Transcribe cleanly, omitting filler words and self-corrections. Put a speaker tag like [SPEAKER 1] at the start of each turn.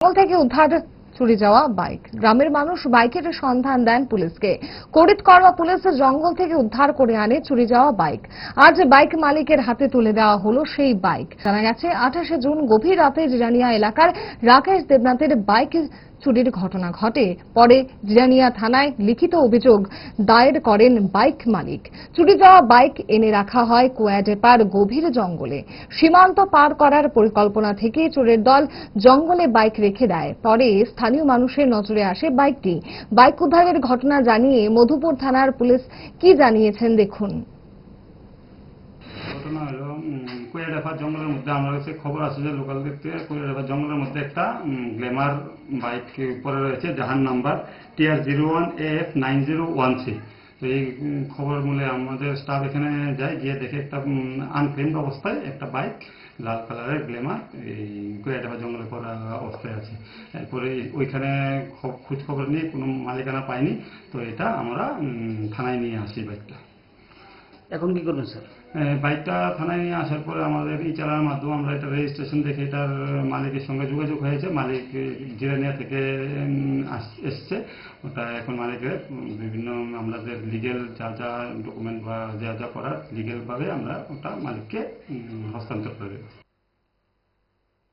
[SPEAKER 1] জঙ্গল থেকে উদ্ধার চুরি যাওয়া বাইক। গ্রামের মানুষ বাইকের সন্ধান দেন পুলিশকে। করিতকরওয়া পুলিশ জঙ্গল থেকে উদ্ধার করে আনে চুরি যাওয়া বাইক। আজ বাইক মালিকের হাতে তুলে দেওয়া হলো সেই বাইক। জানা গেছে 28শে জুন গভীর রাতে জিরানিয়া এলাকার রাকেশ দেবনাথের বাইক চুরির ঘটনা ঘটে। পরে জিরানিয়া থানায় লিখিত অভিযোগ দায়ের করেন বাইক মালিক। চুরি যাওয়া বাইক এনে রাখা হয় কুয়াডেপার গভীর জঙ্গলে। সীমান্ত পার করার পরিকল্পনা থেকে চোরের দল জঙ্গলে বাইক রেখে দেয়। পরে স্থানীয় মানুষের নজরে আসে বাইকটি। বাইক উদ্ধারের ঘটনা জানিয়ে মধুপুর থানার পুলিশ কি জানিয়েছেন দেখুন।
[SPEAKER 2] ঘটনা হলো কুয়াডেপার জঙ্গলের মধ্যে আমার কাছে খবর আছে যে লোকাল দিক থেকে কুয়াডেপার জঙ্গলের মধ্যে একটা গ্ল্যামার বাইক পড়ে রয়েছে, যাহার নাম্বার TR01AF9013। তো এই খবর মূলে আমাদের স্টাফ এখানে যায়, গিয়ে দেখে একটা আনক্লেমড অবস্থায় একটা বাইক লাল কালারের গ্ল্যামার এই কুয়াডেপার জঙ্গলে পড়া অবস্থায় আছে। এরপরে ওইখানে খোঁজ খবর নিয়ে কোনো মালিকানা পাইনি, তো এটা আমরা থানায় নিয়ে আসি বাইকটা।
[SPEAKER 3] এখন কি করবেন স্যার?
[SPEAKER 2] বাইকটা থানায় নিয়ে আসার পরে আমাদের এই চালানোর মাধ্যমে আমরা এটা রেজিস্ট্রেশন দেখে এটার মালিকের সঙ্গে যোগাযোগ হয়েছে। মালিক জিরানিয়া থেকে এসছে। ওটা এখন মালিকের বিভিন্ন আমাদের লিগেল যা যা ডকুমেন্ট বা যা যা করার লিগেলভাবে আমরা ওটা মালিককে হস্তান্তর করে দেব।